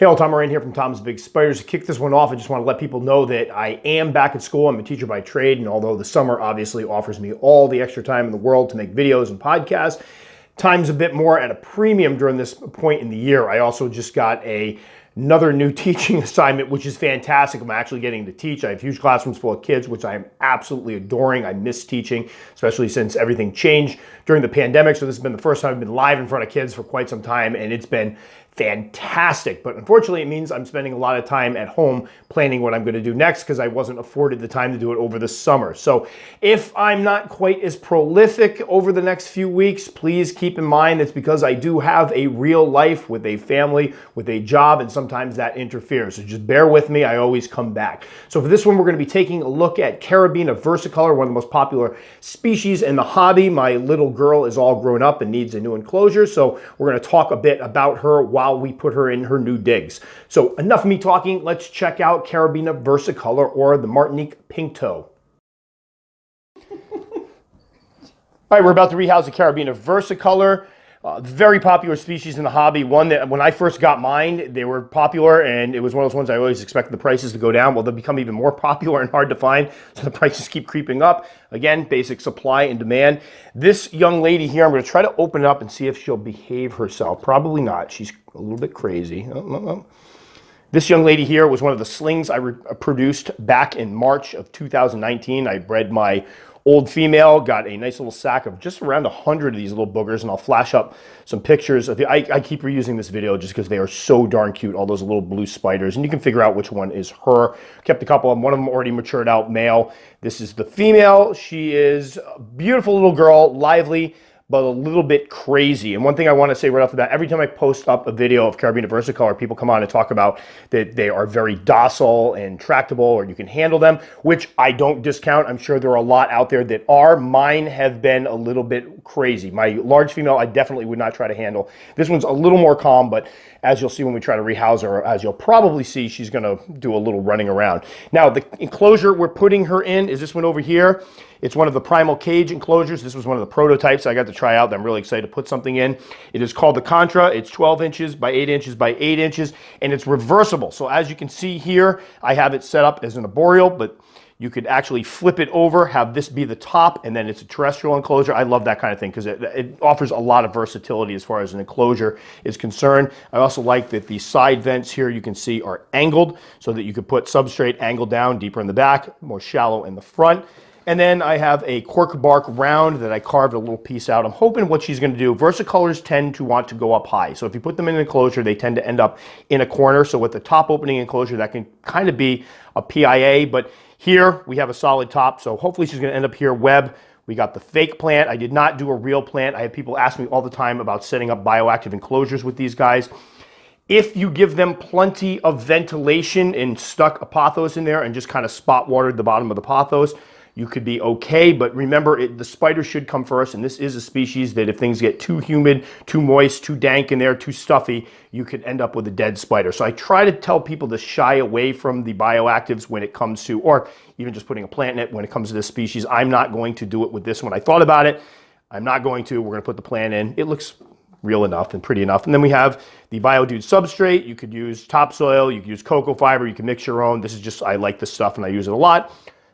Hey all, Tom Moran here from Tom's Big Spiders. To kick this one off, I just want to let people know that I am back at school. I'm a teacher by trade, and although the summer obviously offers me all the extra time in the world to make videos and podcasts, time's a bit more at a premium during this point in the year. I also just got another new teaching assignment, which is fantastic. I'm actually getting to teach. I have huge classrooms full of kids, which I am absolutely adoring. I miss teaching, especially since everything changed during the pandemic. So this has been the first time I've been live in front of kids for quite some time, and it's been fantastic. But unfortunately, it means I'm spending a lot of time at home planning what I'm going to do next because I wasn't afforded the time to do it over the summer. So if I'm not quite as prolific over the next few weeks, please keep in mind it's because I do have a real life with a family, with a job, and sometimes that interferes. So just bear with me. I always come back. So for this one, we're going to be taking a look at Caribena versicolor, one of the most popular species in the hobby. My little girl is all grown up and needs a new enclosure, so we're going to talk a bit about her while we put her in her new digs. So enough of me talking, let's check out Caribena versicolor, or the Martinique Pinktoe. All right, we're about to rehouse the Caribena versicolor. Very popular species in the hobby. One that when I first got mine, they were popular, and it was one of those ones I always expected the prices to go down. Well, they'll become even more popular and hard to find, so the prices keep creeping up. Again, basic supply and demand. This young lady here, I'm going to try to open it up and see if she'll behave herself. Probably not. She's a little bit crazy. This young lady here was one of the slings I produced back in March of 2019. I bred my old female, got a nice little sack of just around 100 of these little boogers, and I'll flash up some pictures of the, I keep reusing this video just because they are so darn cute, all those little blue spiders, and you can figure out which one is her. Kept a couple of them, one of them already matured out, male. This is the female. She is a beautiful little girl, lively, but a little bit crazy. And one thing I want to say right off the bat, every time I post up a video of Caribena versicolor, people come on and talk about that they are very docile and tractable, or you can handle them, which I don't discount. I'm sure there are a lot out there that are. Mine have been a little bit crazy. My large female, I definitely would not try to handle. This one's a little more calm, but as you'll see when we try to rehouse her, as you'll probably see, she's going to do a little running around. Now, the enclosure we're putting her in is this one over here. It's one of the primal cage enclosures. This was one of the prototypes I got to try out that I'm really excited to put something in. It is called the Contra. It's 12 inches by 8 inches by 8 inches, and it's reversible. So as you can see here, I have it set up as an arboreal, but you could actually flip it over, have this be the top, and then it's a terrestrial enclosure. I love that kind of thing because it offers a lot of versatility as far as an enclosure is concerned. I also like that the side vents here you can see are angled so that you could put substrate angled down deeper in the back, more shallow in the front. And then I have a cork bark round that I carved a little piece out. I'm hoping what she's going to do, versicolors tend to want to go up high. So if you put them in an enclosure, they tend to end up in a corner. So with the top opening enclosure, that can kind of be a PIA. But here we have a solid top. So hopefully she's going to end up here web. We got the fake plant. I did not do a real plant. I have people ask me all the time about setting up bioactive enclosures with these guys. If you give them plenty of ventilation and stuck a pothos in there and just kind of spot watered the bottom of the pothos, you could be okay, but remember, the spider should come first, and this is a species that if things get too humid, too moist, too dank in there, too stuffy, you could end up with a dead spider. So I try to tell people to shy away from the bioactives when it comes to, or even just putting a plant in it when it comes to this species. I'm not going to do it with this one. I thought about it. I'm not going to. We're going to put the plant in. It looks real enough and pretty enough. And then we have the BioDude substrate. You could use topsoil. You could use cocoa fiber. You can mix your own. This is just, I like this stuff and I use it a lot.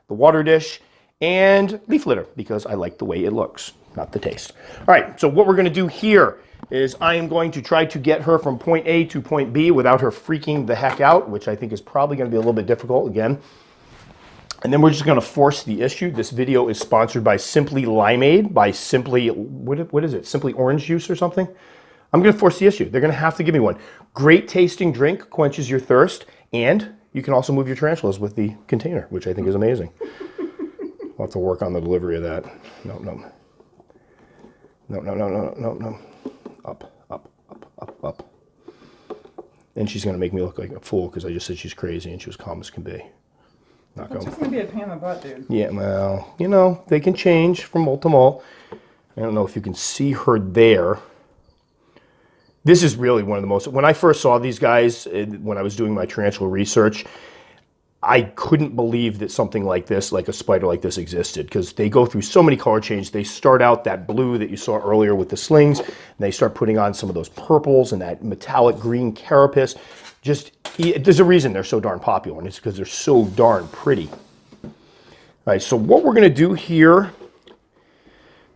The water dish, and leaf litter because I like the way it looks, not the taste. All right, so what we're going to do here is I am going to try to get her from point A to point B without her freaking the heck out, which I think is probably going to be a little bit difficult again. And then we're just going to force the issue. This video is sponsored by Simply Limeade, by Simply, what is it? Simply Orange Juice or something? I'm going to force the issue. They're going to have to give me one. Great tasting drink, quenches your thirst, and you can also move your tarantulas with the container, which I think is amazing. We'll have to work on the delivery of that. No. Up. And she's going to make me look like a fool because I just said she's crazy and she was calm as can be. It's just going to be a pain in the butt, dude. Yeah, well, you know, they can change from mole to mole. I don't know if you can see her there. This is really one of the most, when I first saw these guys, when I was doing my tarantula research, I couldn't believe that something like this, like a spider like this, existed, because they go through so many color changes. They start out that blue that you saw earlier with the slings, and they start putting on some of those purples and that metallic green carapace. There's a reason they're so darn popular, and it's because they're so darn pretty. All right, so what we're going to do here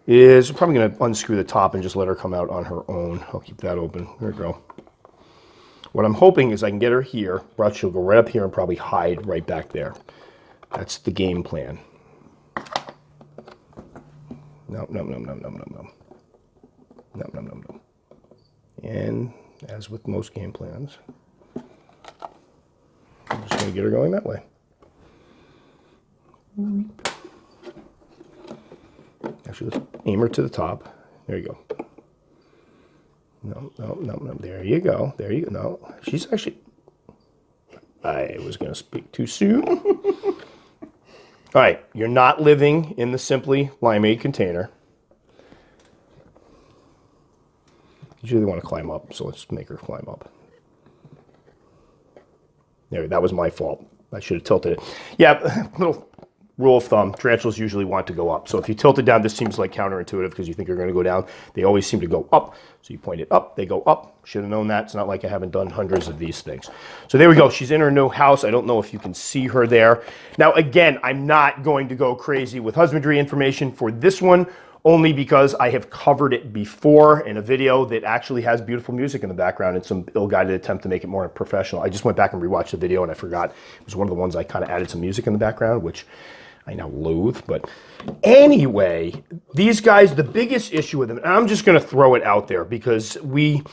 is we're probably going to unscrew the top and just let her come out on her own. I'll keep that open. There we go. What I'm hoping is I can get her here, brush, she'll go right up here and probably hide right back there. That's the game plan. No. And as with most game plans, I'm just going to get her going that way. Actually, let's aim her to the top. There you go. No. There you go. There you go. No, she's actually... I was going to speak too soon. All right, you're not living in the Simply Limeade container. You really want to climb up, so let's make her climb up. There, that was my fault. I should have tilted it. Yeah, little rule of thumb, tarantulas usually want to go up. So if you tilt it down, this seems like counterintuitive because you think you're going to go down. They always seem to go up. So you point it up, they go up. Should have known that. It's not like I haven't done hundreds of these things. So there we go. She's in her new house. I don't know if you can see her there. Now, again, I'm not going to go crazy with husbandry information for this one, only because I have covered it before in a video that actually has beautiful music in the background and some ill-guided attempt to make it more professional. I just went back and rewatched the video and I forgot. It was one of the ones I kind of added some music in the background, which I now loathe. But anyway, these guys, the biggest issue with them, and I'm just going to throw it out there because we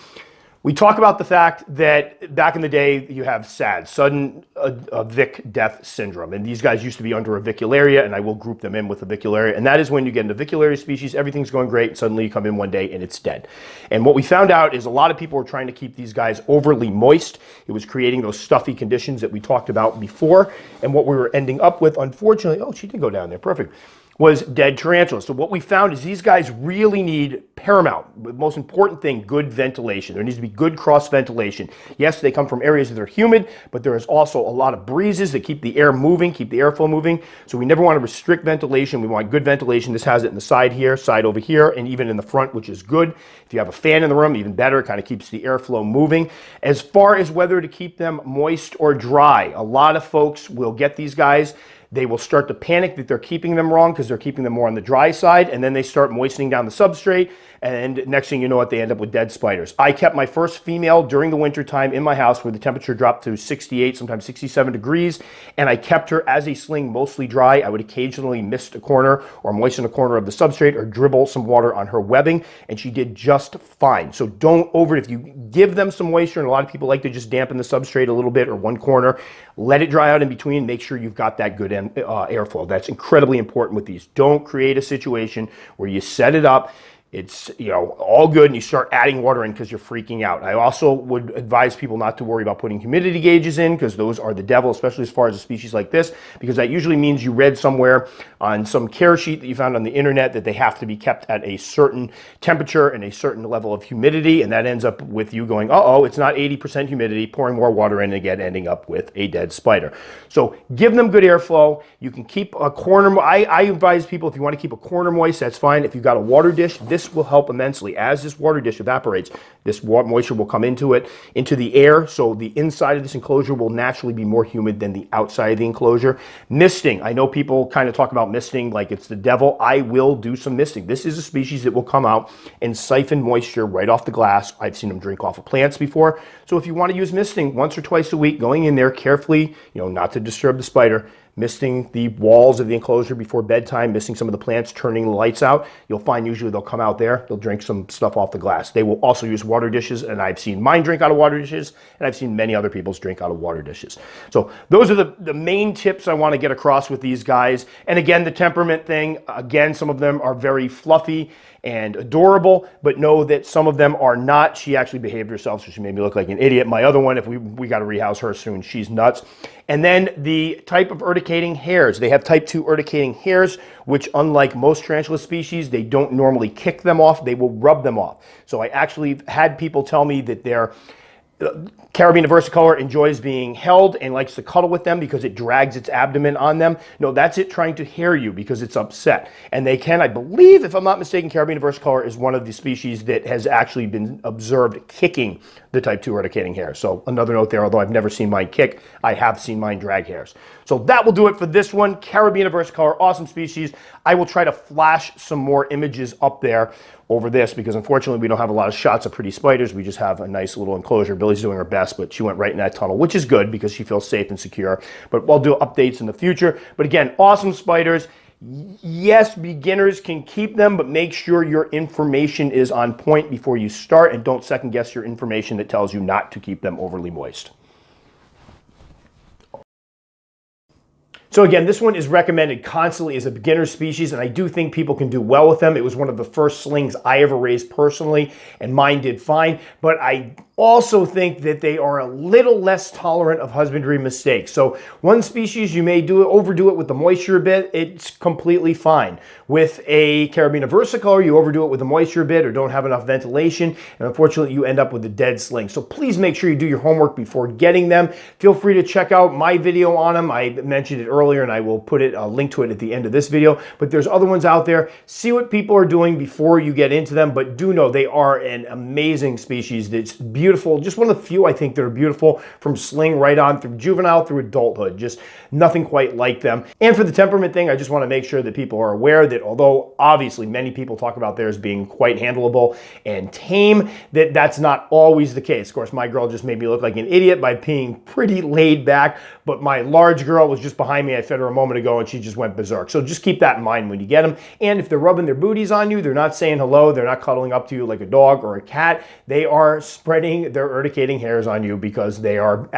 talk about the fact that back in the day you have SAD, sudden avic death syndrome, and these guys used to be under avicularia, and I will group them in with avicularia, and that is when you get an avicularia species, everything's going great, and suddenly you come in one day and it's dead. And what we found out is a lot of people were trying to keep these guys overly moist. It was creating those stuffy conditions that we talked about before, and what we were ending up with, unfortunately, oh, she did go down there, perfect, was dead tarantulas. So what we found is these guys really need paramount, the most important thing, good ventilation. There needs to be good cross ventilation. Yes, they come from areas that are humid, but there is also a lot of breezes that keep the air moving, keep the airflow moving. So we never want to restrict ventilation. We want good ventilation. This has it in the side here, side over here, and even in the front, which is good. If you have a fan in the room, even better, it kind of keeps the airflow moving. As far as whether to keep them moist or dry, a lot of folks will get these guys. They will start to panic that they're keeping them wrong because they're keeping them more on the dry side, and then they start moistening down the substrate, and next thing you know what, they end up with dead spiders. I kept my first female during the winter time in my house where the temperature dropped to 68, sometimes 67 degrees, and I kept her as a sling mostly dry. I would occasionally mist a corner or moisten a corner of the substrate or dribble some water on her webbing, and she did just fine. So don't if you give them some moisture, and a lot of people like to just dampen the substrate a little bit or one corner, let it dry out in between, make sure you've got that good airflow. That's incredibly important with these. Don't create a situation where you set it up, it's all good, and you start adding water in because you're freaking out. I also would advise people not to worry about putting humidity gauges in because those are the devil, especially as far as a species like this, because that usually means you read somewhere on some care sheet that you found on the internet that they have to be kept at a certain temperature and a certain level of humidity, and that ends up with you going, uh-oh, it's not 80% humidity, pouring more water in, and again ending up with a dead spider. So give them good airflow. You can keep a corner. I advise people, if you want to keep a corner moist, that's fine. If you've got a water dish, this will help immensely. As this water dish evaporates, this moisture will come into the air, so the inside of this enclosure will naturally be more humid than the outside of the enclosure. Misting. I know people kind of talk about misting like it's the devil. I will do some misting. This is a species that will come out and siphon moisture right off the glass. I've seen them drink off of plants before. So if you want to use misting once or twice a week, going in there carefully, not to disturb the spider, misting the walls of the enclosure before bedtime, misting some of the plants, turning the lights out, you'll find usually they'll come out there, they'll drink some stuff off the glass. They will also use water dishes, and I've seen mine drink out of water dishes, and I've seen many other people's drink out of water dishes. So those are the main tips I want to get across with these guys. And again, the temperament thing, again, some of them are very fluffy and adorable, but know that some of them are not. She actually behaved herself, so she made me look like an idiot. My other one, if we got to rehouse her soon, she's nuts. And then the type of urticating hairs. They have type 2 urticating hairs, which unlike most tarantula species, they don't normally kick them off, they will rub them off. So I actually had people tell me that their Caribena versicolor enjoys being held and likes to cuddle with them because it drags its abdomen on them. No, that's it trying to hair you because it's upset. And they can, I believe, if I'm not mistaken, Caribena versicolor is one of the species that has actually been observed kicking the type 2 eradicating hare. So another note there, although I've never seen mine kick, I have seen mine drag hairs. So that will do it for this one. Caribena versicolor, awesome species. I will try to flash some more images up there over this because unfortunately we don't have a lot of shots of pretty spiders. We just have a nice little enclosure. Billy's doing her best, but she went right in that tunnel, which is good because she feels safe and secure. But we'll do updates in the future. But again, awesome spiders. Yes, beginners can keep them, but make sure your information is on point before you start and don't second guess your information that tells you not to keep them overly moist. So again, this one is recommended constantly as a beginner species, and I do think people can do well with them. It was one of the first slings I ever raised personally, and mine did fine. But I also think that they are a little less tolerant of husbandry mistakes. So one species you may overdo it with the moisture a bit, it's completely fine. With a Caribena versicolor, you overdo it with the moisture a bit or don't have enough ventilation, and unfortunately you end up with a dead sling. So please make sure you do your homework before getting them. Feel free to check out my video on them. I mentioned it earlier and I will put a link to it at the end of this video, but there's other ones out there. See what people are doing before you get into them, but do know they are an amazing species that's beautiful. Just one of the few I think that are beautiful from sling right on through juvenile through adulthood. Just nothing quite like them. And for the temperament thing, I just want to make sure that people are aware that although obviously many people talk about theirs being quite handleable and tame, that's not always the case. Of course, my girl just made me look like an idiot by being pretty laid back, but my large girl was just behind me. I fed her a moment ago and she just went berserk. So just keep that in mind when you get them. And if they're rubbing their booties on you, they're not saying hello, they're not cuddling up to you like a dog or a cat, they are spreading their urticating hairs on you because they are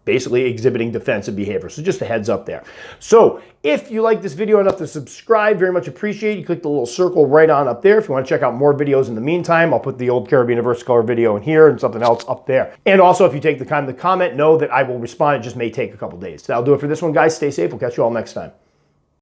basically exhibiting defensive behavior. So just a heads up there. So if you like this video enough to subscribe, very much appreciate it. You click the little circle right on up there. If you want to check out more videos in the meantime, I'll put the old Caribena versicolor video in here and something else up there. And also, if you take the time to comment, know that I will respond. It just may take a couple days. That'll do it for this one, guys. Stay safe. We'll catch you all next time.